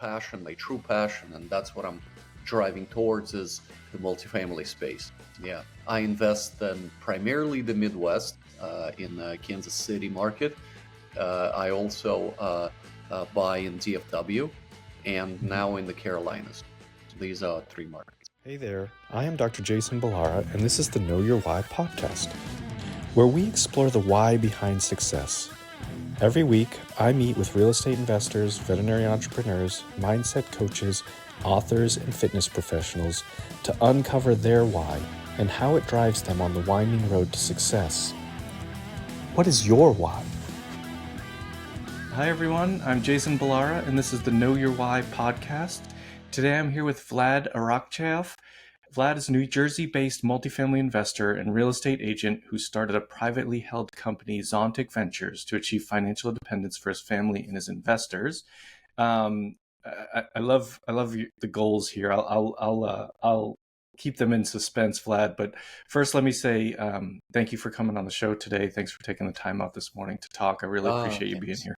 passion, my true passion, and that's what I'm driving towards is the multifamily space. Yeah, I invest in primarily the Midwest, in the Kansas City market. I also buy in DFW and now in the Carolinas. These are three markets. Hey there, I am Dr. Jason Balara, and this is the Know Your Why podcast, where we explore the why behind success. Every week, I meet with real estate investors, veterinary entrepreneurs, mindset coaches, authors, and fitness professionals to uncover their why and how it drives them on the winding road to success. What is your why? Hi everyone, I'm Jason Balara, and this is the Know Your Why podcast. Today I'm here with Vlad Arakcheyev. Vlad is a New Jersey-based multifamily investor and real estate agent who started a privately held company, Zontic Ventures, to achieve financial independence for his family and his investors. I love the goals here. I'll keep them in suspense, Vlad. But first, let me say thank you for coming on the show today. Thanks for taking the time out this morning to talk. I really appreciate you being here.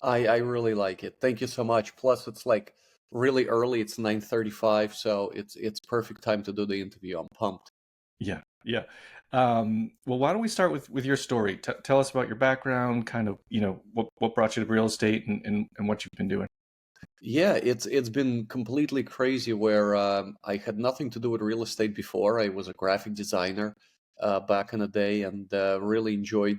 I really like it. Thank you so much. Plus, it's like really early. It's 9:35, so it's perfect time to do the interview. I'm pumped. Yeah. Well, why don't we start with your story? Tell us about your background, kind of, what brought you to real estate and what you've been doing. Yeah, it's been completely crazy where I had nothing to do with real estate before. I was a graphic designer back in the day and really enjoyed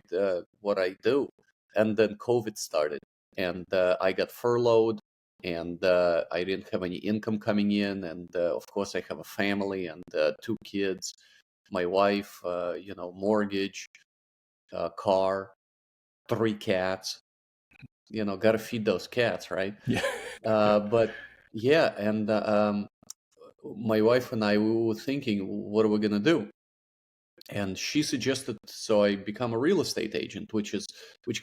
what I do. And then COVID started and I got furloughed and I didn't have any income coming in. And of course, I have a family and two kids, my wife, mortgage, car, three cats. Got to feed those cats, right? Yeah. But yeah, and my wife and I, we were thinking, what are we gonna do? And she suggested so I become a real estate agent, which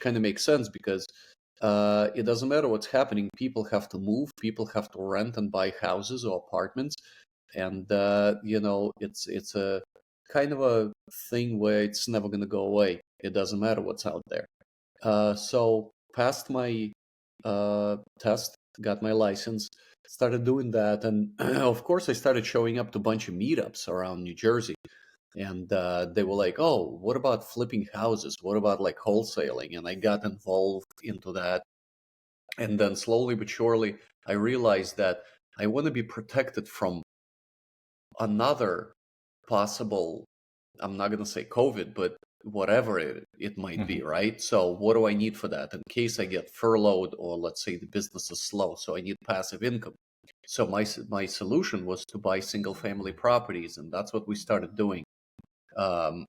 kind of makes sense because it doesn't matter what's happening. People have to move, people have to rent and buy houses or apartments, and it's a kind of a thing where it's never gonna go away. It doesn't matter what's out there. So passed my test, got my license, started doing that, and of course I started showing up to a bunch of meetups around New Jersey, and they were like, "Oh, what about flipping houses? What about like wholesaling?" And I got involved into that, and then slowly but surely I realized that I want to be protected from another possible, I'm not going to say COVID, but whatever it might be, right? So what do I need for that? In case I get furloughed or let's say the business is slow, so I need passive income. So my solution was to buy single family properties, and that's what we started doing. And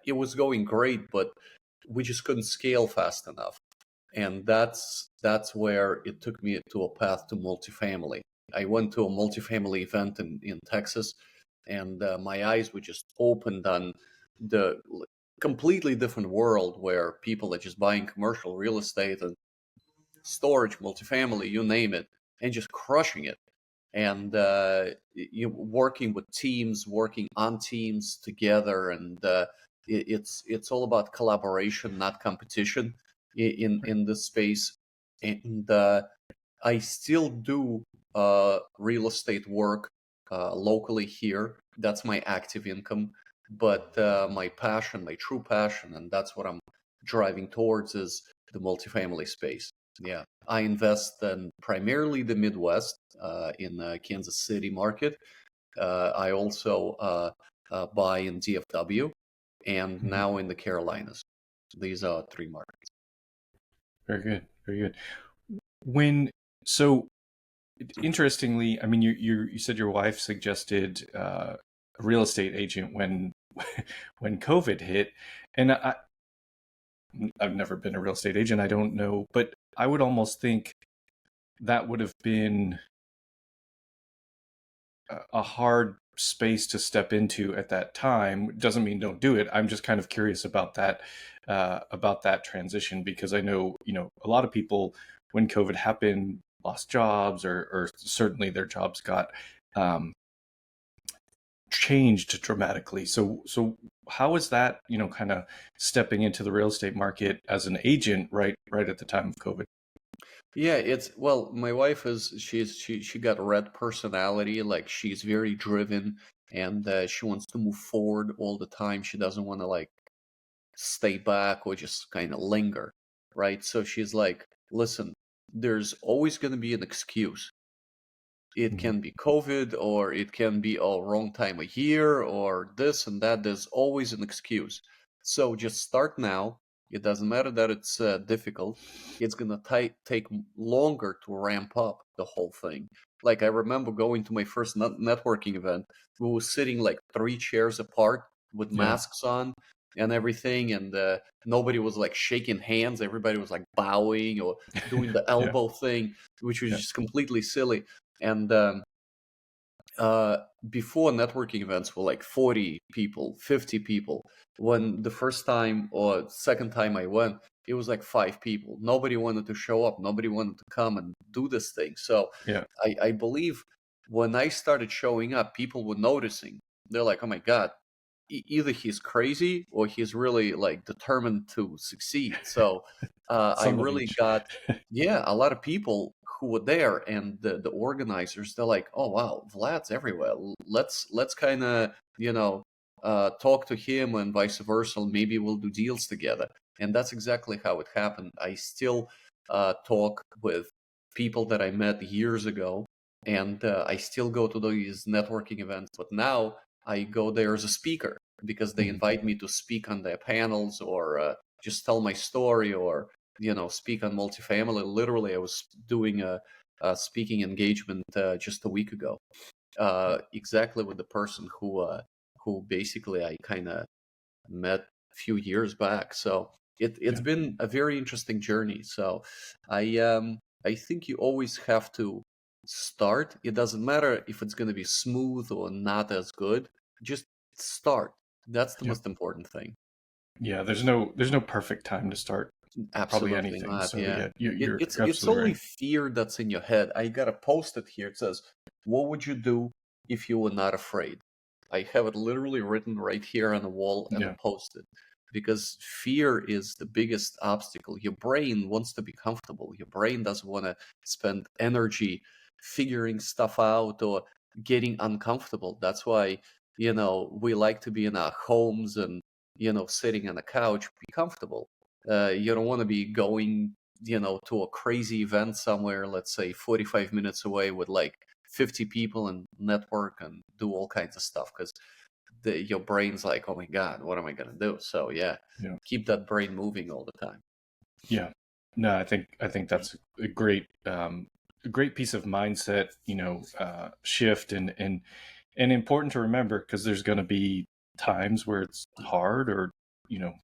it was going great, but we just couldn't scale fast enough. And that's where it took me to a path to multifamily. I went to a multifamily event in Texas, and my eyes were just opened on the completely different world where people are just buying commercial real estate and storage, multifamily, you name it, and just crushing it. And you working with teams, working on teams together, and it's all about collaboration, not competition in this space. And I still do real estate work locally here. That's my active income. But my passion, my true passion, and that's what I'm driving towards is the multifamily space. Yeah, I invest in primarily the Midwest, in the Kansas City market. I also buy in DFW and now in the Carolinas. These are three markets. Very good. Very good. Interestingly, I mean, you said your wife suggested a real estate agent when COVID hit, and I've never been a real estate agent. I don't know, but I would almost think that would have been a hard space to step into at that time. Doesn't mean don't do it. I'm just kind of curious about that transition, because I know, a lot of people when COVID happened lost jobs or certainly their jobs got changed dramatically. So how is that, kind of stepping into the real estate market as an agent right at the time of COVID? Yeah, it's well, my wife is she got a red personality, like she's very driven and she wants to move forward all the time. She doesn't want to like stay back or just kind of linger, right? So she's like, listen, there's always going to be an excuse. It Mhm. can be COVID or it can be a wrong time of year or this and that. There's always an excuse. So just start now. It doesn't matter that it's difficult. It's gonna take longer to ramp up the whole thing. Like I remember going to my first networking event. We were sitting like three chairs apart with Yeah. masks on and everything, and nobody was like shaking hands. Everybody was like bowing or doing the Yeah. elbow thing, which was Yeah. just completely silly. And uh, before networking events were like 40 people, 50 people. When the first time or second time I went, it was like 5 people. Nobody wanted to show up. Nobody wanted to come and do this thing. So Yeah. I believe when I started showing up, people were noticing. They're like, oh my God, either he's crazy or he's really like determined to succeed. So I Some of really each. got, yeah, a lot of people who were there and the organizers, they're like, oh wow, Vlad's everywhere. Let's kind of, talk to him and vice versa. Maybe we'll do deals together. And that's exactly how it happened. I still talk with people that I met years ago, and I still go to these networking events, but now I go there as a speaker because they Mhm. invite me to speak on their panels or just tell my story or speak on multifamily. Literally, I was doing a speaking engagement just a week ago, exactly with the person who basically I kind of met a few years back. So it's Yeah. been a very interesting journey. So I think you always have to start. It doesn't matter if it's going to be smooth or not as good. Just start. That's the Yeah. most important thing. Yeah. There's no perfect time to start probably Absolutely anything. not. So Yeah. yeah, you're It's absolutely only right. fear that's in your head. I got to post it here. It says, "What would you do if you were not afraid?" I have it literally written right here on the wall and Yeah. posted because fear is the biggest obstacle. Your brain wants to be comfortable. Your brain doesn't want to spend energy figuring stuff out or getting uncomfortable. That's why, we like to be in our homes and, sitting on a couch, be comfortable. You don't want to be going, to a crazy event somewhere, let's say 45 minutes away with like 50 people and network and do all kinds of stuff because your brain's like, oh my God, what am I going to do? So, yeah, Yeah. keep that brain moving all the time. Yeah. No, I think that's a great piece of mindset, shift and important to remember because there's going to be times where it's hard or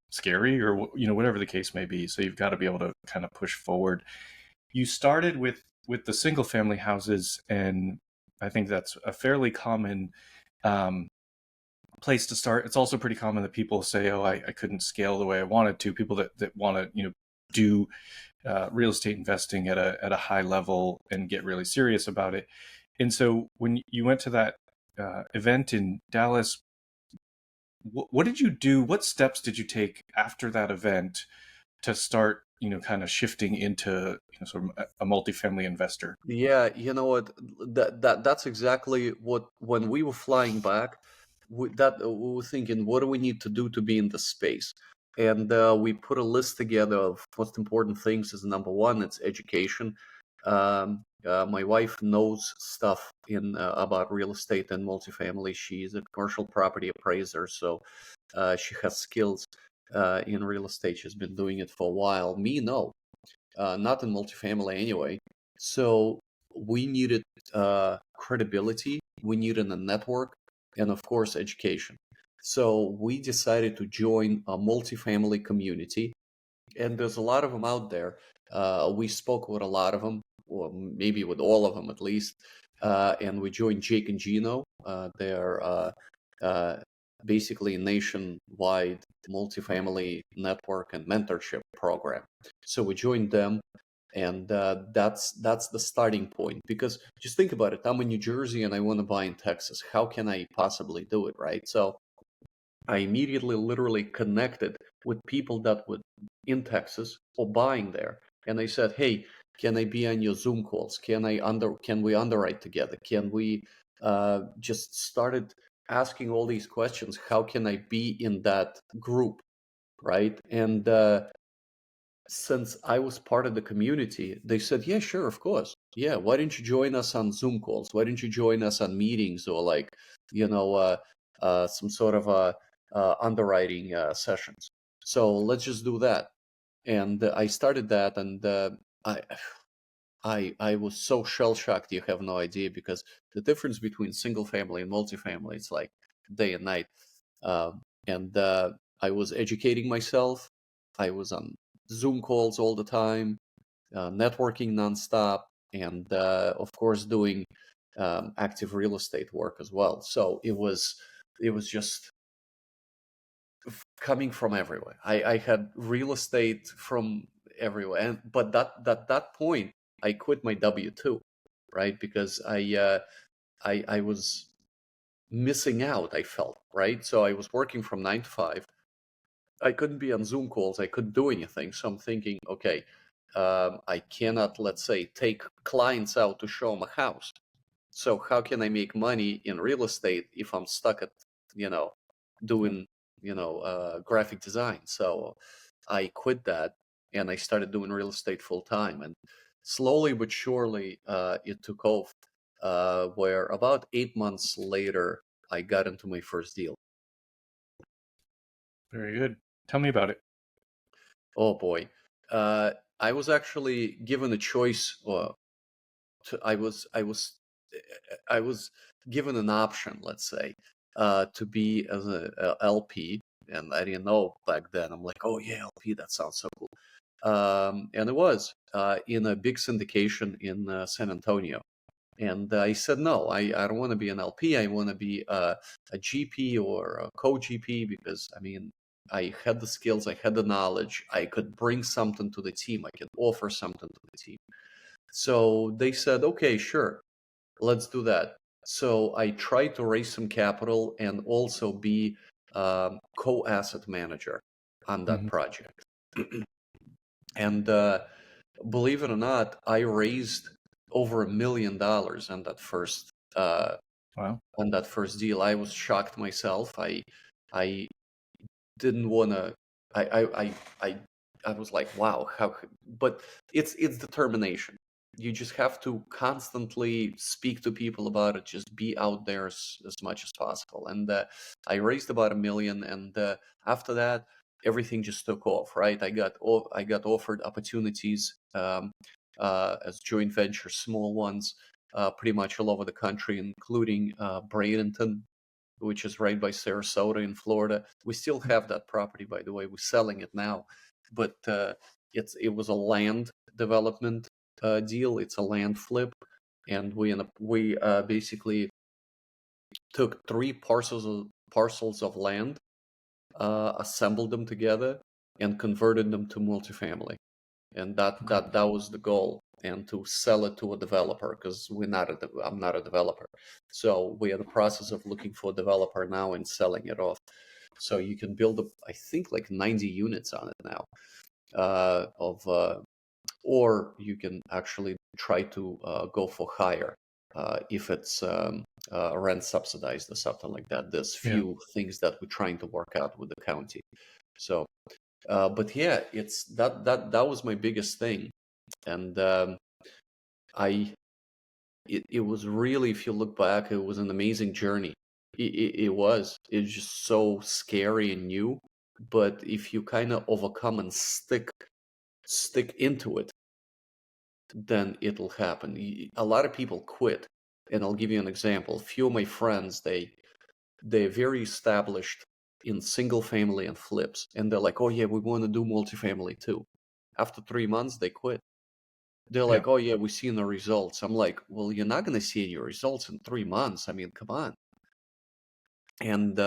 scary or whatever the case may be. So you've got to be able to kind of push forward. You started with the single family houses, and I think that's a fairly common um, place to start. It's also pretty common that people say, "Oh, I couldn't scale the way I wanted to." People that want to do real estate investing at a high level and get really serious about it. And so when you went to that event in Dallas, what did you do? What steps did you take after that event to start, kind of shifting into sort of a multifamily investor? Yeah, you know what? That's exactly what when we were flying back, we were thinking, what do we need to do to be in the space? And we put a list together of most important things. Is number one, it's education. My wife knows stuff in about real estate and multifamily. She's a commercial property appraiser, so she has skills in real estate. She's been doing it for a while. Me, no, not in multifamily anyway. So we needed credibility, we needed a network, and of course, education. So we decided to join a multifamily community, and there's a lot of them out there. We spoke with a lot of them, or maybe with all of them at least, and we joined Jake and Gino. They're uh, basically a nationwide multifamily network and mentorship program. So we joined them, and that's the starting point. Because just think about it: I'm in New Jersey and I want to buy in Texas. How can I possibly do it, right? So I immediately literally connected with people that would in Texas or buying there. And they said, hey, Can I be on your Zoom calls? Can we underwrite together? Can we just started asking all these questions? How can I be in that group, right? And since I was part of the community, they said, yeah, sure, of course. Yeah, why don't you join us on Zoom calls? Why don't you join us on meetings or like, some sort of underwriting sessions? So let's just do that. And I started that, and I, I was so shell shocked, you have no idea, because the difference between single family and multifamily, it's like day and night. And I was educating myself. I was on Zoom calls all the time, networking nonstop, and of course doing active real estate work as well. So it was just coming from everywhere. I had real estate from everywhere, but that point I quit my W-2, right? Because I was missing out. I felt right, so I was working from 9 to 5. I couldn't be on Zoom calls. I couldn't do anything. So I'm thinking, okay, I cannot, let's say, take clients out to show them a house. So how can I make money in real estate if I'm stuck at, doing, graphic design? So I quit that and I started doing real estate full time. And slowly but surely, it took off. Where about 8 months later, I got into my first deal. Very good. Tell me about it. Oh boy. I was actually given a choice. I was given an option, let's say, to be as a LP, and I didn't know back then. I'm like, oh yeah, LP, that sounds so cool. And it was in a big syndication in San Antonio. And I said, no, I don't want to be an LP. I want to be a GP or a co-GP because, I mean, I had the skills, I had the knowledge, I could bring something to the team, I could offer something to the team. So they said, okay, sure, let's do that. So I tried to raise some capital and also be co-asset manager on that Mhm. project. And believe it or not, I raised over $1 million uh, Wow. on that first deal. I was shocked myself. I didn't want to. I I was like, wow, how could? But it's determination. You just have to constantly speak to people about it. Just be out there as much as possible. And I raised about $1 million, and after that, everything just took off. Right, I got offered opportunities as joint ventures, small ones, pretty much all over the country, including Bradenton, which is right by Sarasota in Florida. We still have that property, by the way. We're selling it now, but it was a land development deal. It's a land flip, and we basically took three parcels of land, assembled them together, and converted them to multifamily. And Okay. that was the goal, and to sell it to a developer, because I'm not a developer. So we are in the process of looking for a developer now and selling it off. So you can build up, I think, like 90 units on it now, of or you can actually try to go for higher if it's rent subsidized or something like that. There's Yeah. few things that we're trying to work out with the county. So but yeah, it's that was my biggest thing. And I it was really, if you look back, it was an amazing journey. It's just so scary and new, but if you kind of overcome and stick into it, then it'll happen. A lot of people quit, and I'll give you an example. A few of my friends, they're very established in single family and flips, and they're like, oh yeah, we want to do multifamily too. After 3 months, they quit. They're Yeah. like, oh yeah, we've seen the results. I'm like, well, you're not going to see your results in 3 months. I mean, come on. And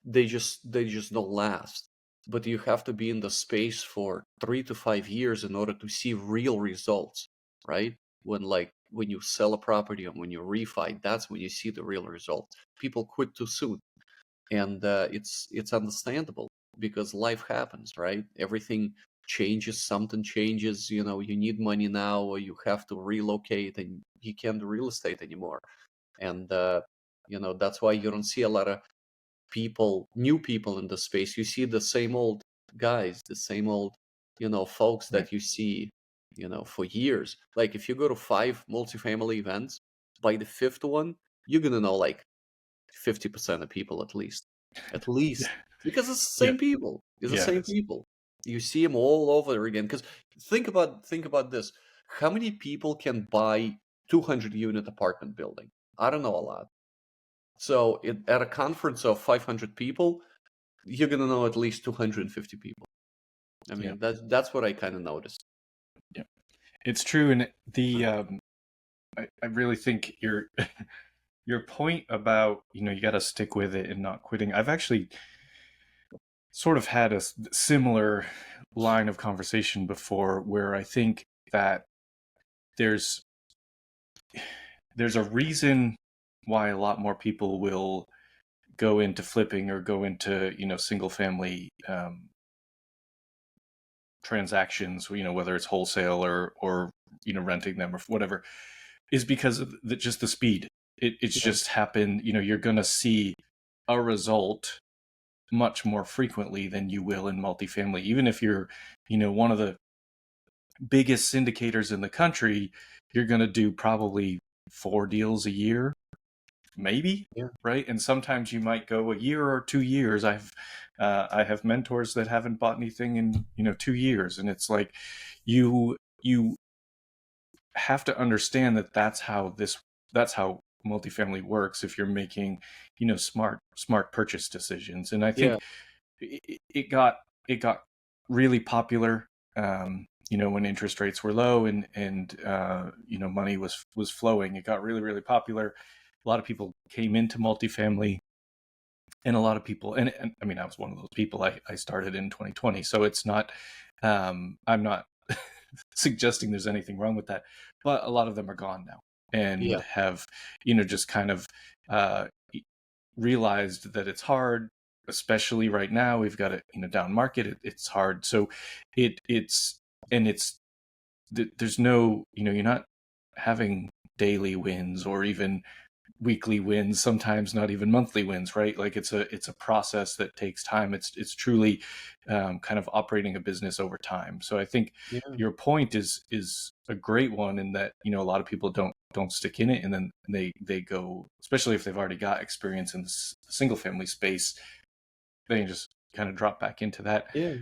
they just don't last. But you have to be in the space for 3 to 5 years in order to see real results, right? When you sell a property and when you refi, that's when you see the real results. People quit too soon, and it's understandable because life happens, right? Everything something changes, you need money now, or you have to relocate and you can't do real estate anymore. And that's why you don't see a lot of new people in the space. You see the same old guys, the same old, folks Right. that you see, for years. Like if you go to 5 multifamily events, by the fifth one, you're gonna know like 50% of people at Yeah. least, because it's the Yeah. same people. It's the Yeah. same people. You see them all over again. Because think about this: how many people can buy 200-unit apartment building? I don't know, a lot. So at a conference of 500 people, you're gonna know at least 250 people. I Yeah. mean, that's what I kind of noticed. Yeah. It's true. And I really think your point about, you got to stick with it and not quitting. I've actually sort of had a similar line of conversation before where I think that there's there's a reason why a lot more people will go into flipping or go into, single family transactions, whether it's wholesale or renting them or whatever, is because of just the speed. It's Yeah, just happened. You're going to see a result much more frequently than you will in multifamily. Even if you're, one of the biggest syndicators in the country, you're going to do probably 4 deals a year, maybe, yeah, right? And sometimes you might go a year or 2 years. I have mentors that haven't bought anything in 2 years, and it's like you have to understand that that's how multifamily works if you're making smart purchase decisions. And I yeah, think it got really popular, when interest rates were low and money was flowing. It got really, really popular. A lot of people came into multifamily, and a lot of people, and I mean, I was one of those people. I started in 2020, so it's not, I'm not suggesting there's anything wrong with that, but a lot of them are gone now and yeah, have, just kind of uh, realized that it's hard, especially right now. We've got a down market. It's hard, so it's and it's there's no, you're not having daily wins or even weekly wins, sometimes not even monthly wins, right? Like it's a process that takes time. It's truly kind of operating a business over time. So I think yeah, your point is a great one, in that a lot of people don't stick in it, and then they go, especially if they've already got experience in the single family space, they can just kind of drop back into that. yeah.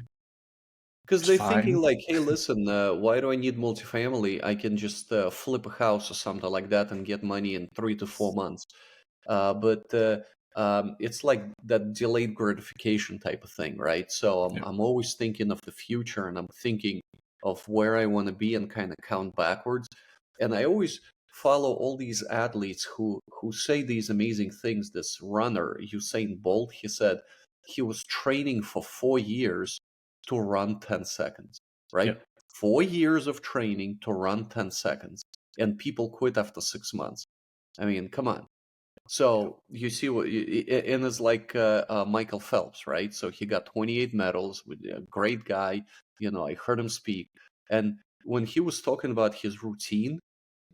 Because It's they're thinking fine. like, hey, listen, why do I need multifamily? I can just flip a house or something like that and get money in 3 to 4 months. But it's like that delayed gratification type of thing, right? So I'm Yeah. I'm always thinking of the future, and I'm thinking of where I want to be and kind of count backwards. And I always follow all these athletes who say these amazing things. This runner, Usain Bolt, he said he was training for 4 years to run 10 seconds, Yeah. right? 4 years of training to run 10 seconds, and people quit after 6 months. I mean, come on. Yeah. So you see and it's like Michael Phelps, right? So he got 28 medals, with a great guy. I heard him speak, and when he was talking about his routine,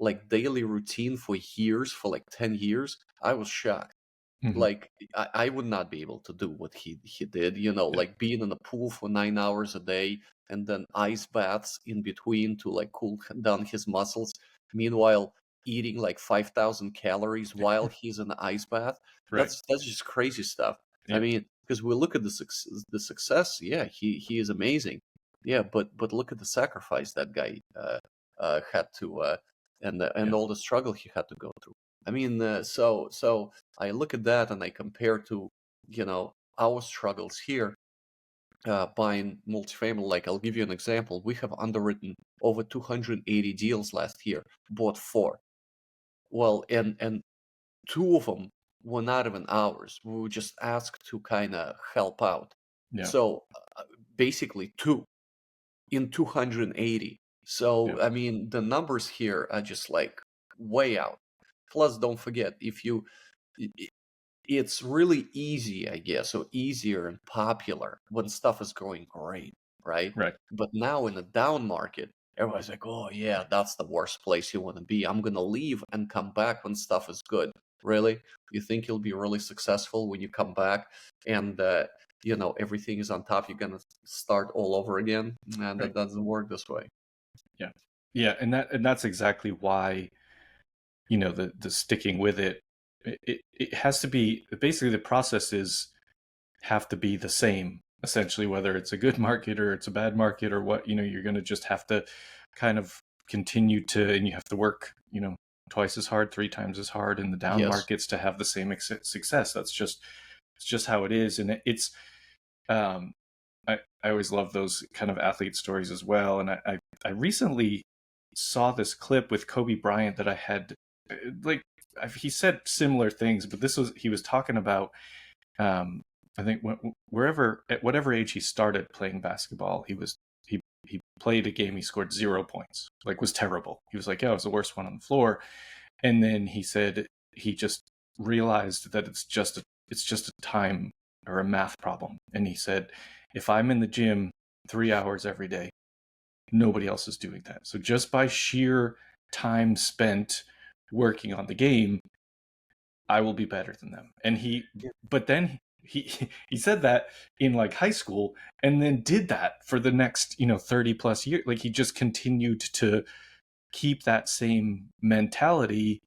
like daily routine for years, for like 10 years, I was shocked. Hmm. Like I would not be able to do what he did, Yeah. like being in the pool for 9 hours a day, and then ice baths in between to like cool down his muscles. Meanwhile, eating like 5,000 calories while he's in the ice bath. Right. That's just crazy stuff. I Yeah. mean, because we look at the success. Yeah, he is amazing. Yeah, but look at the sacrifice that guy had to and Yeah. all the struggle he had to go through. I mean, so I look at that and I compare to, our struggles here, buying multifamily. Like, I'll give you an example. We have underwritten over 280 deals last year, bought four. Well, and two of them were not even ours. We were just asked to kind of help out. Yeah. So basically, two in 280. Yeah. So, I mean, the numbers here are just like way out. Plus, don't forget, if you it's really easy, I guess, or easier and popular when stuff is going great, right? Right. But now in a down market, everybody's like, oh yeah, that's the worst place you want to be. I'm gonna leave and come back when stuff is good. Really? You think you'll be really successful when you come back and everything is on top? You're gonna start all over again, and Right. that doesn't work this way. Yeah. Yeah. And that's exactly why, the sticking with it has to be, basically the processes have to be the same, essentially, whether it's a good market or it's a bad market or what, you're going to just have to kind of continue to, and you have to work, twice as hard, three times as hard in the down Yes. markets to have the same success. It's just how it is. And it's, um, I always love those kind of athlete stories as well. And I recently saw this clip with Kobe Bryant that I had, like, he said similar things, but he was talking about, I think wherever, at whatever age he started playing basketball, he played a game, he scored 0 points, like was terrible. He was like, yeah, I was the worst one on the floor. And then he said he just realized that it's just a time or a math problem. And he said, if I'm in the gym 3 hours every day, nobody else is doing that. So just by sheer time spent working on the game, I will be better than them. But then he said that in like high school, and then did that for the next 30 plus years. Like he just continued to keep that same mentality,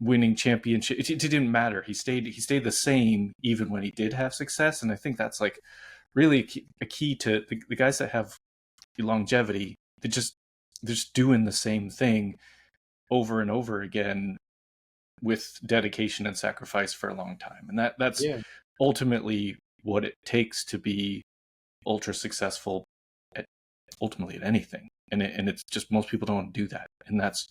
winning championship. It didn't matter. He stayed the same even when he did have success. And I think that's like really a key to the guys that have longevity. They're just doing the same thing over and over again with dedication and sacrifice for a long time. And that's Yeah. ultimately what it takes to be ultra successful at ultimately at anything. And it's just, most people don't want to do that. And that's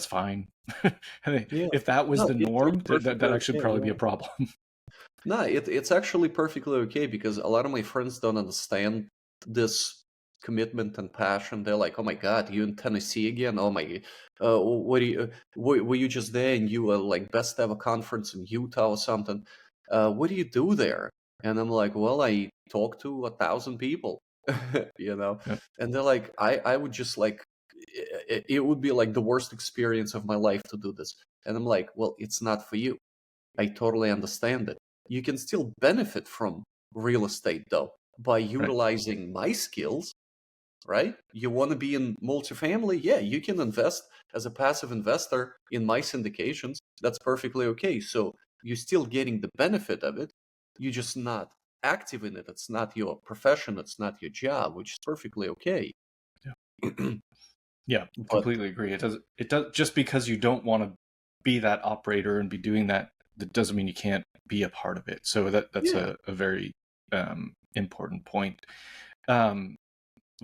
fine. I mean, Yeah. if that was No, the it's norm, that perfectly actually okay. probably be Yeah. a problem. No, it's actually perfectly okay because a lot of my friends don't understand this commitment and passion. They're like, "Oh my God, you in Tennessee again? Oh my, what do you? Were you just there and you were like best ever conference in Utah or something? What do you do there?" And I'm like, "Well, I talk to 1,000 people, you know." Yeah, And they're like, "I would just like, it would be like the worst experience of my life to do this." And I'm like, "Well, it's not for you. I totally understand it. You can still benefit from real estate though by right. utilizing my skills, right? You want to be in multifamily? Yeah, you can invest as a passive investor in my syndications. That's perfectly okay. So you're still getting the benefit of it. You're just not active in it. It's not your profession. It's not your job, which is perfectly okay. Yeah. Yeah, But completely agree. It does just because you don't want to be that operator and be doing that, that doesn't mean you can't be a part of it. So that's yeah, a very important point. Um,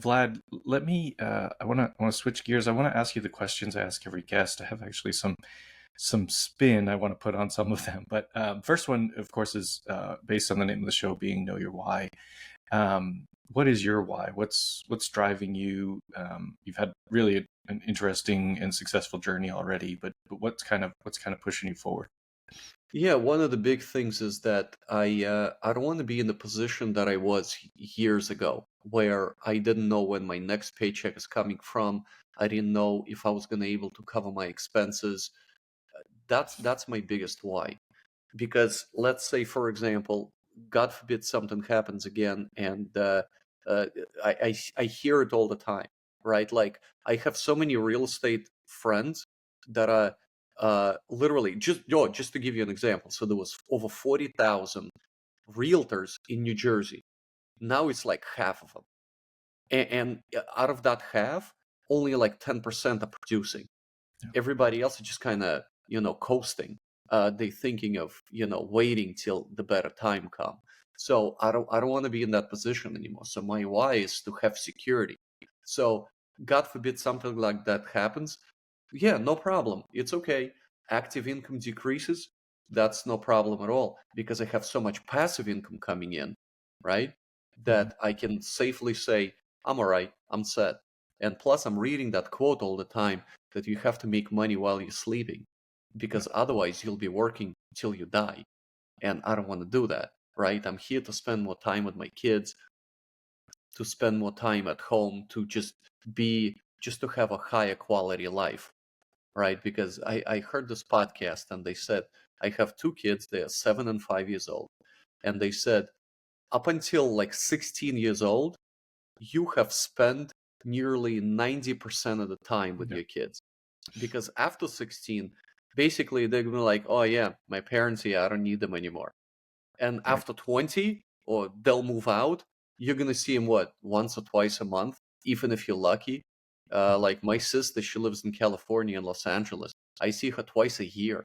Vlad, let me. I want to switch gears. I want to ask you the questions I ask every guest. I have actually some spin I want to put on some of them. But first one, of course, is based on the name of the show being "Know Your Why." What is your why? What's driving you? You've had really an interesting and successful journey already, but what's kind of pushing you forward? yeah. One of the big things is that I don't want to be in the position that I was years ago, where I didn't know when my next paycheck is coming from. I didn't know if I was going to able to cover my expenses. That's my biggest why. Because let's say, for example, God forbid something happens again, and uh, I hear it all the time, right? Like I have so many real estate friends that are literally just to give you an example. So there was over 40,000 realtors in New Jersey. Now it's like half of them, and out of that half, only like 10% are producing. Yeah. Everybody else is just kind of coasting. They thinking of waiting till the better time come. So I don't want to be in that position anymore. So my why is to have security. So God forbid something like that happens. Yeah, no problem. It's okay. Active income decreases. That's no problem at all because I have so much passive income coming in, right? Mhm. That I can safely say, I'm all right, I'm set. And plus, I'm reading that quote all the time that you have to make money while you're sleeping Yeah. because otherwise you'll be working till you die. And I don't want to do that, right? I'm here to spend more time with my kids. to spend more time at home, to just to have a higher quality life, right? Because I heard this podcast and they said, I have two kids, they are 7 and 5 years old. And they said, up until like 16 years old, you have spent nearly 90% of the time with Yeah. your kids. Because after 16, basically they're gonna be like, oh yeah, my parents, yeah, I don't need them anymore. And Right. after 20, or they'll move out, you're gonna see them what, once or twice a month, even if you're lucky. Like my sister, she lives in California and Los Angeles. I see her twice a year.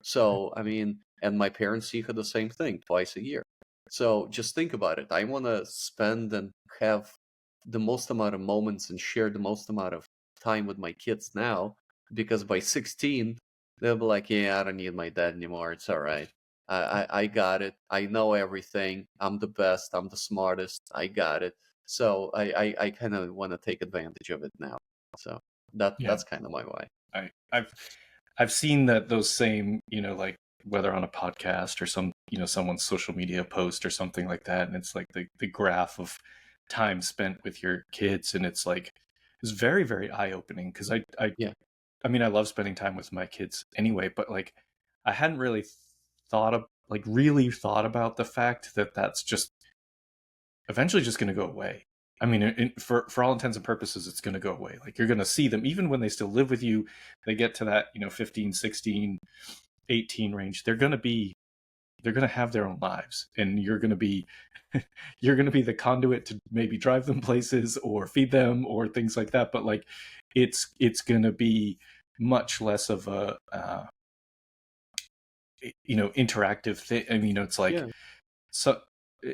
So, I mean, and my parents see her the same thing, twice a year. So just think about it. I want to spend and have the most amount of moments and share the most amount of time with my kids now, because by 16, they'll be like, yeah, I don't need my dad anymore. It's all right. I got it. I know everything. I'm the best. I'm the smartest. I got it. So I kind of want to take advantage of it now. So Yeah. that's kind of my why. I've seen that those same, like whether on a podcast or some, someone's social media post or something like that, and it's like the graph of time spent with your kids, and it's like it's very, very eye opening because Yeah. I mean I love spending time with my kids anyway, but like I hadn't really really thought about the fact that that's just eventually just going to go away. I mean, for all intents and purposes, it's going to go away. Like you're going to see them, even when they still live with you, they get to that, 15, 16, 18 range. They're going to have their own lives, and you're going to be, you're going to be the conduit to maybe drive them places or feed them or things like that. But like, it's going to be much less of a, interactive thing. I mean, it's like, Yeah. so,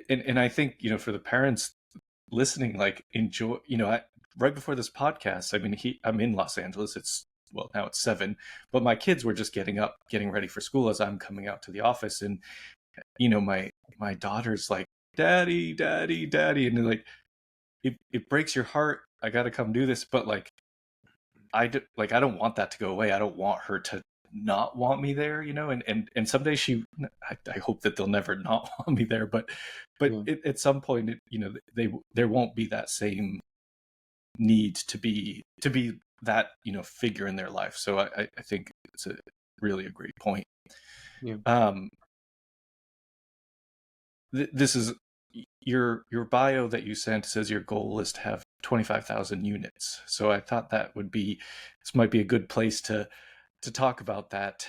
and I think, for the parents listening, like enjoy, right before this podcast, I mean, I'm in Los Angeles. Well, now it's 7, but my kids were just getting up, getting ready for school as I'm coming out to the office. And, my daughter's like, daddy, daddy, daddy. And they're like, it breaks your heart. I got to come do this. But like, I don't want that to go away. I don't want her to not want me there, and someday I hope that they'll never not want me there, but Yeah. at some point, there won't be that same need to be that, figure in their life. So I think it's really a great point. Yeah. This is your bio that you sent says your goal is to have 25,000 units. So I thought this might be a good place to talk about that.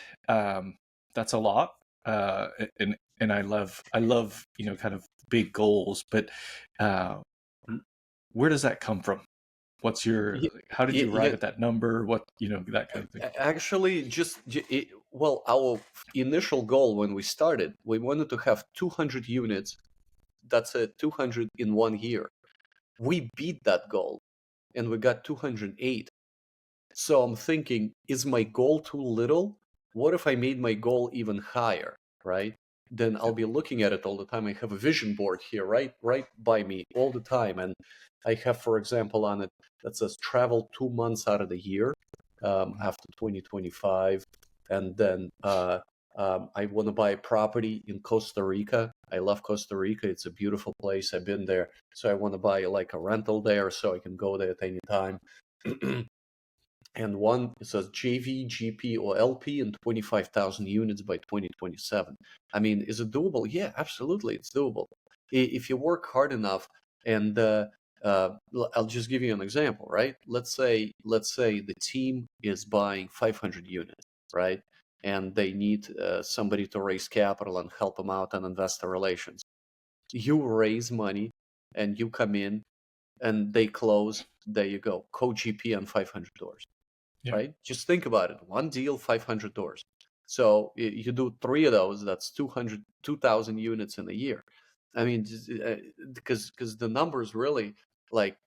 That's a lot, and I love kind of big goals, but where does that come from? What's your how did you arrive Yeah, at that number? What that kind of thing? actually, well, our initial goal when we started, we wanted to have 200 units. That's a 200 in 1 year. We beat that goal, and we got 208. So I'm thinking, is my goal too little? What if I made my goal even higher, right? Then I'll be looking at it all the time. I have a vision board here, right by me all the time, and I have, for example, on it that says travel 2 months out of the year after 2025, and then I want to buy a property in Costa Rica. I love Costa Rica; it's a beautiful place. I've been there, so I want to buy like a rental there, so I can go there at any time. And one it says JV, GP, or LP in 25,000 units by 2027. I mean, is it doable? Yeah, absolutely, it's doable. If you work hard enough, and I'll just give you an example, right? Let's say the team is buying 500 units, right? And they need somebody to raise capital and help them out on investor relations. You raise money, and you come in, and they close. There you go, co-GP on 500 doors. Yeah. Right? Just think about it. One deal, 500 doors. So you do 3 of those, that's 2,000 units in a year. I mean, because the numbers really, like,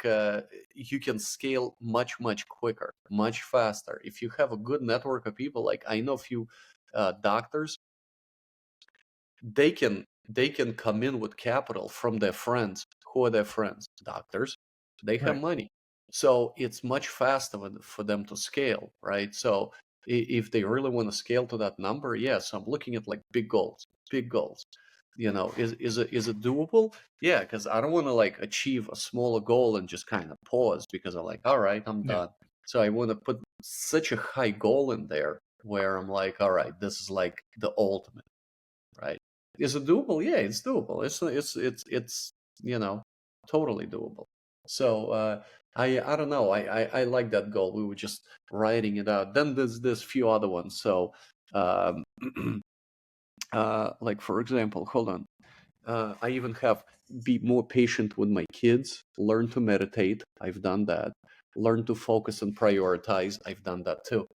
you can scale much quicker, much faster. If you have a good network of people, like I know a few doctors, they can come in with capital from their friends. Who are their friends? Doctors. They have Right. money, so it's much faster for them to scale, right? So if they really want to scale to that number, yes, I'm looking at like big goals, big goals. is it doable? Yeah, because I don't want to like achieve a smaller goal and just kind of pause because I'm like, all right, I'm Yeah. done. So I want to put such a high goal in there where I'm like, all right, this is like the ultimate, right? Is it doable? Yeah, it's doable. It's totally doable. So I don't know. I like that goal. We were just writing it out. Then there's few other ones. So um, like for example, hold on. I even have be more patient with my kids, learn to meditate. I've done that. Learn to focus and prioritize. I've done that too.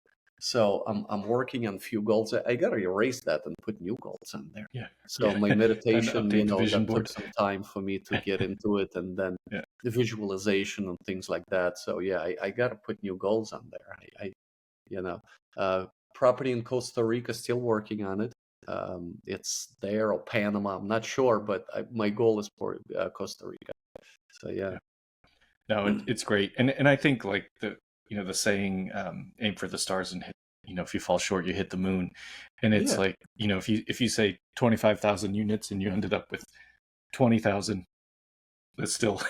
So I'm working on a few goals. I gotta erase that and put new goals in there. Yeah. So Yeah. my Time to meditation, update the vision that took board. some time for me to get into it, and then Yeah. the visualization and things like that. So yeah, I gotta put new goals on there. You know, uh, property in Costa Rica, still working on it. It's there or Panama, I'm not sure, but my goal is for Costa Rica. So yeah, Yeah. No, it's great. And I think like the saying, aim for the stars and hit, if you fall short, you hit the moon. And it's yeah, like, if you say 25,000 units and you ended up with 20,000, that's still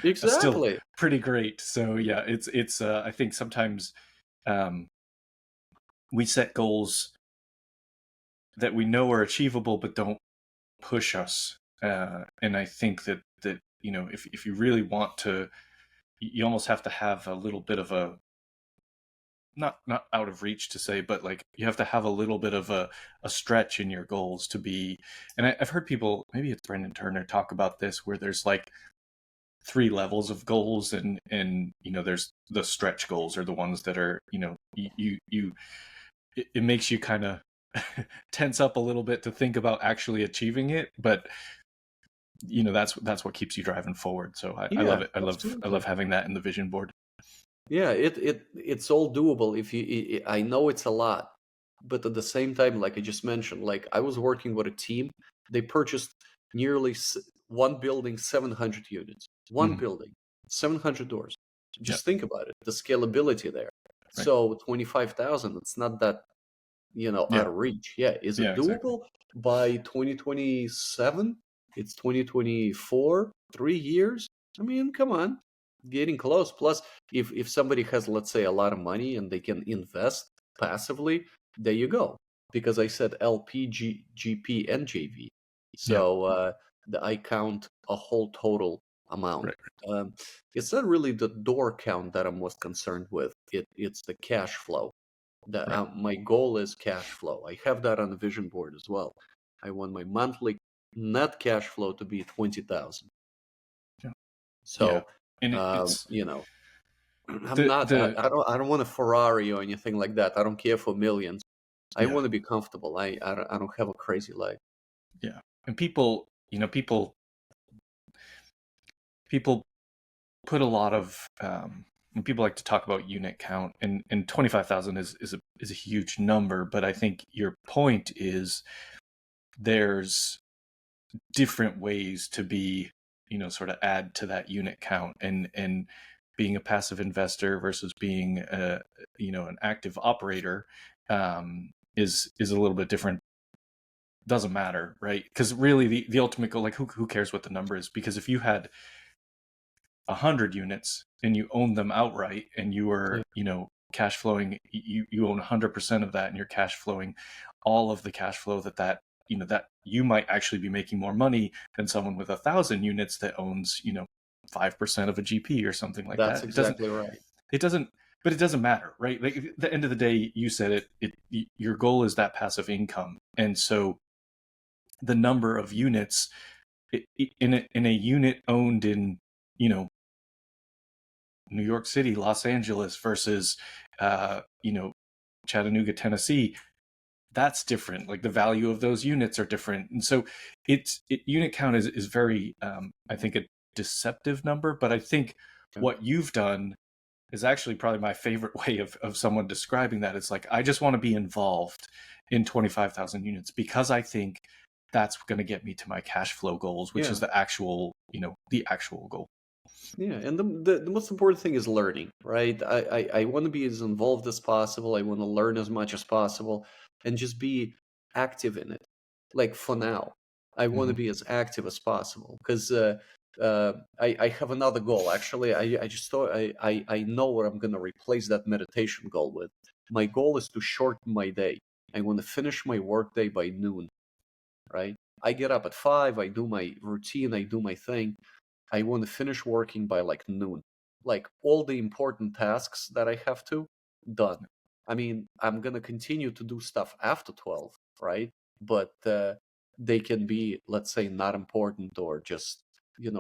that's still exactly. pretty great. So yeah, it's I think sometimes um, we set goals that we know are achievable but don't push us. And I think that if you really want to, you almost have to have a little bit of a, not out of reach to say, but like you have to have a little bit of a stretch in your goals to be. And I've heard people, maybe it's Brendan Turner, talk about this, where there's like three levels of goals, and there's the stretch goals, are the ones that are, you it makes you kind of tense up a little bit to think about actually achieving it, but that's what keeps you driving forward. So I love Yeah, it. I love absolutely. having that in the vision board. Yeah, it's all doable if you. I know it's a lot, but at the same time, like I just mentioned, like I was working with a team. They purchased nearly one building, 700 units. One Mm-hmm. building, 700 doors. Yeah. Just think about it, the scalability there. Right. So 25,000, it's not that Yeah. out of reach. Yeah, is it Yeah, exactly. doable by 2027? It's 2024, 3 years. I mean, come on, getting close. Plus, if somebody has, let's say, a lot of money and they can invest passively, there you go. Because I said LP, GP, and JV, Yeah. so I count a whole total amount. Right. Um, it's not really the door count that I'm most concerned with. It's the cash flow. Right. My goal is cash flow. I have that on the vision board as well. I want my monthly net cash flow to be 20,000. Yeah. Yeah. So, And um, it's you know, I'm the not. the I don't want a Ferrari or anything like that. I don't care for millions. I yeah. want to be comfortable. I don't have a crazy life. Yeah. And people put a lot of, when people like to talk about unit count, and 25,000 is a huge number, but I think your point is there's different ways to be, sort of add to that unit count, and being a passive investor versus being an active operator, is a little bit different. Doesn't matter, right? Because really the ultimate goal, like who cares what the number is? Because if you had 100 units and you own them outright, and you were, Yeah, cash flowing, you own 100% of that, and you're cash flowing all of the cash flow that that you might actually be making more money than someone with 1,000 units that owns 5% of a GP or something like that's that. It doesn't exactly right. it doesn't but it doesn't matter, right? Like at the end of the day, you said your goal is that passive income. And so the number of units in a unit owned in, New York City, Los Angeles versus, uh, you know, Chattanooga, Tennessee, that's different. Like the value of those units are different. And so unit count is very, I think, a deceptive number, but I think Yeah. what you've done is actually probably my favorite way of someone describing that. It's like, I just want to be involved in 25,000 units because I think that's going to get me to my cash flow goals, which Yeah. is the actual goal. Yeah, and the most important thing is learning, right? I want to be as involved as possible. I want to learn as much as possible and just be active in it, like for now. I want to Mhm. be as active as possible because I have another goal. Actually, I just thought I know what I'm going to replace that meditation goal with. My goal is to shorten my day. I want to finish my workday by noon, right? I get up at 5, I do my routine, I do my thing. I want to finish working by like noon. Like all the important tasks that I have to, done. I mean, I'm going to continue to do stuff after 12, right? But they can be, let's say, not important or just,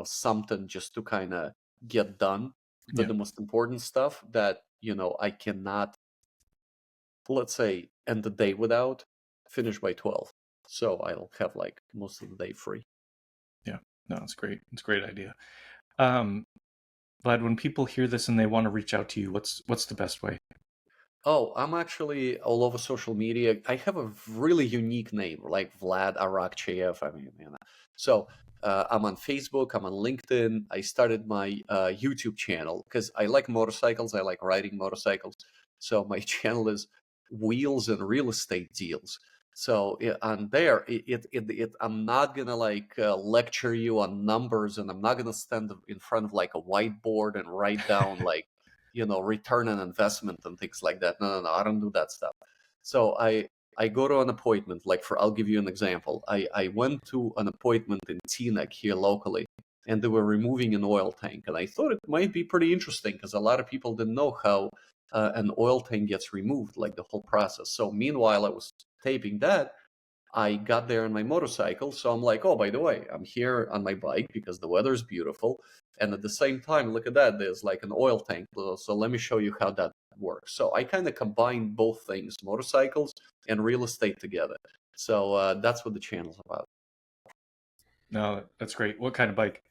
something just to kind of get done. But Yeah. the most important stuff that, I cannot, let's say, end the day without, finish by 12. So I'll have like most of the day free. Yeah. No, it's great. It's a great idea. Um, Vlad, when people hear this and they want to reach out to you, what's the best way? Oh, I'm actually all over social media. I have a really unique name, like Vlad Arakcheyev. I mean, So I'm on Facebook, I'm on LinkedIn. I started my YouTube channel because I like motorcycles. I like riding motorcycles. So my channel is Wheels and Real Estate Deals. So on there, I'm not gonna like lecture you on numbers, and I'm not gonna stand in front of like a whiteboard and write down like return on investment and things like that. No, I don't do that stuff. So I go to an appointment. Like I'll give you an example. I went to an appointment in Teaneck here locally, and they were removing an oil tank, and I thought it might be pretty interesting because a lot of people didn't know how an oil tank gets removed, like the whole process. So meanwhile, I was taping that. I got there on my motorcycle, so I'm like, oh, by the way, I'm here on my bike because the weather is beautiful. And at the same time, look at that, there's like an oil tank. So let me show you how that works. So I kind of combine both things, motorcycles and real estate together. So that's what the channel's about. No, that's great. What kind of bike?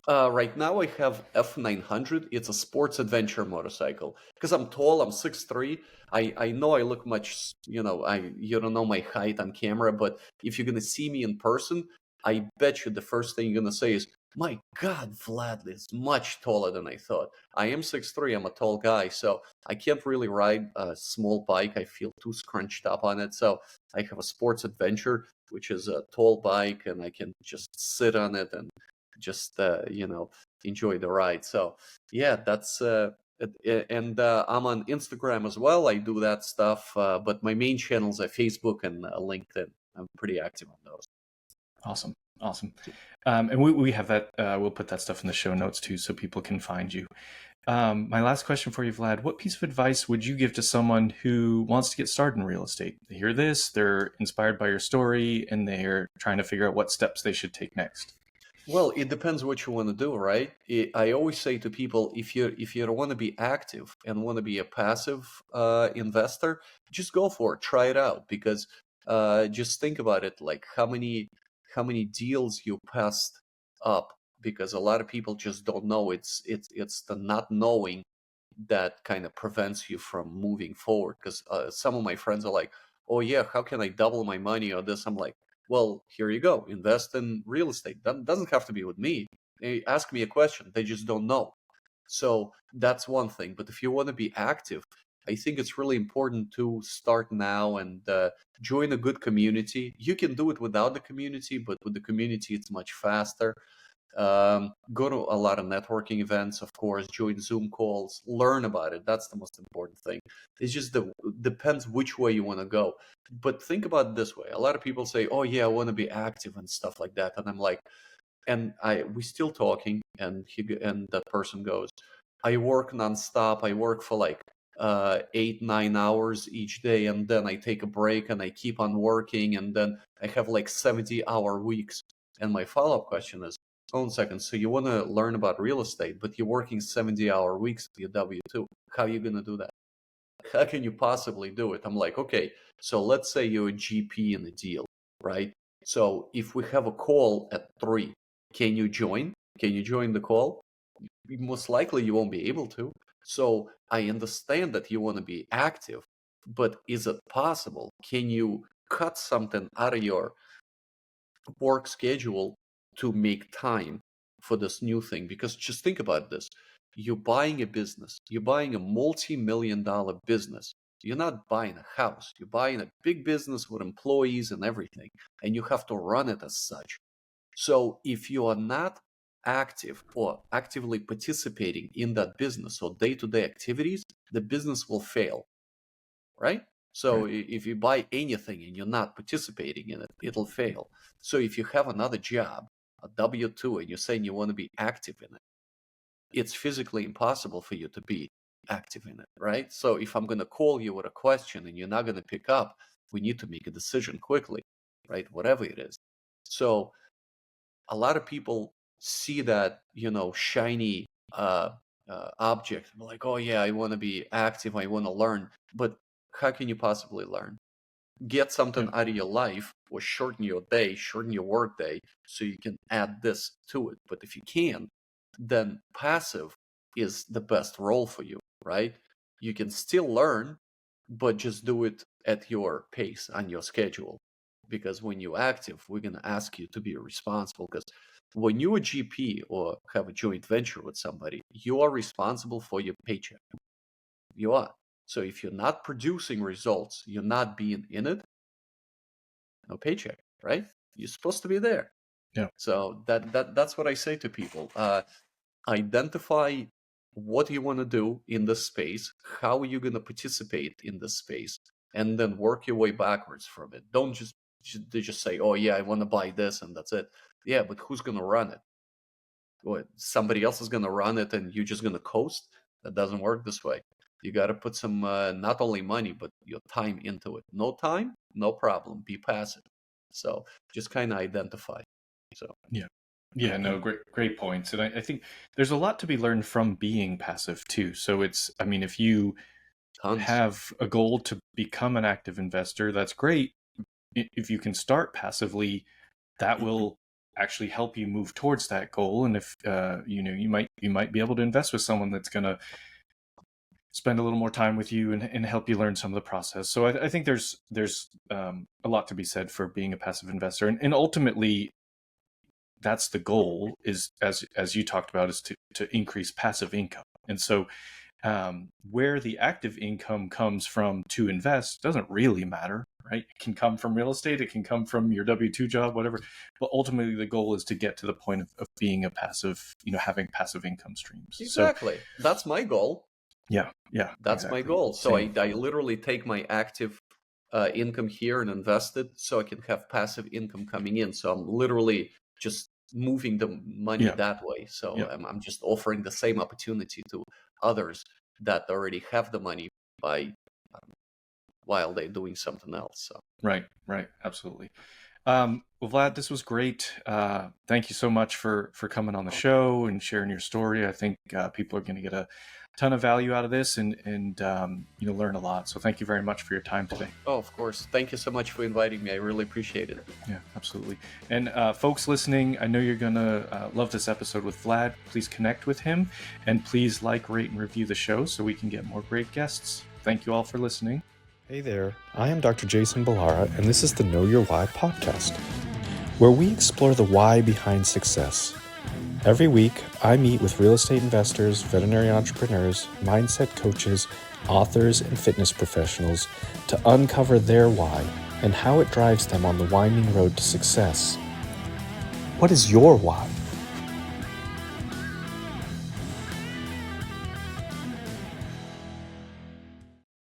Right now I have F900. It's a sports adventure motorcycle. Because I'm tall, I'm 6'3". I know I look much, you don't know my height on camera, but if you're gonna see me in person, I bet you the first thing you're gonna say is, "My God, Vlad is much taller than I thought." I am 6'3". I'm a tall guy, so I can't really ride a small bike. I feel too scrunched up on it. So I have a sports adventure, which is a tall bike, and I can just sit on it and just enjoy the ride. So yeah, that's and I'm on Instagram as well. I do that stuff, but my main channels are Facebook and LinkedIn. I'm pretty active on those. Awesome. Awesome. And we have that. We'll put that stuff in the show notes too, so people can find you. My last question for you, Vlad: what piece of advice would you give to someone who wants to get started in real estate? They hear this, they're inspired by your story, and they're trying to figure out what steps they should take next. Well, it depends what you want to do, right? I always say to people, if you want to be active and want to be a passive investor, just go for it, try it out. Because just think about it, like how many deals you passed up, because a lot of people just don't know. It's the not knowing that kind of prevents you from moving forward. Because some of my friends are like, "Oh yeah, how can I double my money or this?" I'm like, well, here you go. Invest in real estate. That doesn't have to be with me. They ask me a question. They just don't know. So that's one thing. But if you want to be active, I think it's really important to start now and join a good community. You can do it without the community, but with the community, it's much faster. Go to a lot of networking events, of course, join Zoom calls, learn about it. That's the most important thing. It's just depends which way you want to go. But think about it this way. A lot of people say, "Oh yeah, I want to be active and stuff like that," and I'm like, and we still talking, and and that person goes, "I work nonstop. I work for like 8-9 hours each day, and then I take a break and I keep on working, and then I have like 70-hour weeks." And my follow-up question is, hold on a second. So you want to learn about real estate, but you're working 70-hour weeks with your W-2. How are you going to do that? How can you possibly do it? I'm like, okay, so let's say you're a GP in a deal, right? So if we have a call at 3, can you join? Can you join the call? Most likely you won't be able to. So I understand that you want to be active, but is it possible? Can you cut something out of your work schedule to make time for this new thing? Because just think about this. You're buying a business, you're buying a multi-million dollar business. You're not buying a house. You're buying a big business with employees and everything, and you have to run it as such. So if you are not active or actively participating in that business or day-to-day activities, the business will fail, right? So Right. if you buy anything and you're not participating in it, it'll fail. So if you have another job, a W-2, and you're saying you want to be active in it, it's physically impossible for you to be active in it, right? So if I'm going to call you with a question and you're not going to pick up, we need to make a decision quickly, right? Whatever it is. So a lot of people see that, shiny object, like, oh yeah, I want to be active, I want to learn. But how can you possibly learn? Get something Yeah. out of your life or shorten your day, shorten your work day so you can add this to it. But if you can, then passive is the best role for you, right? You can still learn, but just do it at your pace, on your schedule. Because when you're active, we're going to ask you to be responsible. Because when you're a GP or have a joint venture with somebody, you are responsible for your paycheck. You are. So if you're not producing results, you're not being in it, no paycheck, right? You're supposed to be there. Yeah. So that's what I say to people. Identify what you want to do in this space, how are you going to participate in this space, and then work your way backwards from it. Don't just say, oh yeah, I want to buy this and that's it. Yeah, but who's going to run it? What, somebody else is going to run it and you're just going to coast? That doesn't work this way. You got to put some not only money but your time into it. No time, no problem, be passive. So just kind of identify. So Yeah. Yeah, no, great points. And I think there's a lot to be learned from being passive too. So if you tons. have a goal to become an active investor, that's great. If you can start passively, that will actually help you move towards that goal. And if you might be able to invest with someone that's going to spend a little more time with you and help you learn some of the process. So I think there's a lot to be said for being a passive investor, and ultimately that's the goal, is as you talked about, is to increase passive income. And so where the active income comes from to invest doesn't really matter, right? It can come from real estate, it can come from your W-2 job, whatever. But ultimately the goal is to get to the point of being a passive, having passive income streams. Exactly. That's my goal. Yeah, That's exactly. my goal. So Same. I literally take my active income here and invest it so I can have passive income coming in. So I'm literally just moving the money Yeah. that way. So Yeah. I'm just offering the same opportunity to others that already have the money by while they're doing something else. So Right, absolutely. Well, Vlad, this was great. Thank you so much for coming on the show and sharing your story. I think people are going to get a ton of value out of this and learn a lot. So thank you very much for your time today. oh, of course. Thank you so much for inviting me. I really appreciate it. Yeah, absolutely. And folks listening, I know you're going to love this episode with Vlad. Please connect with him and please like, rate, and review the show so we can get more great guests. Thank you all for listening. Hey there, I am Dr. Jason Balara, and this is the Know Your Why podcast, where we explore the why behind success. Every week, I meet with real estate investors, veterinary entrepreneurs, mindset coaches, authors, and fitness professionals to uncover their why and how it drives them on the winding road to success. What is your why?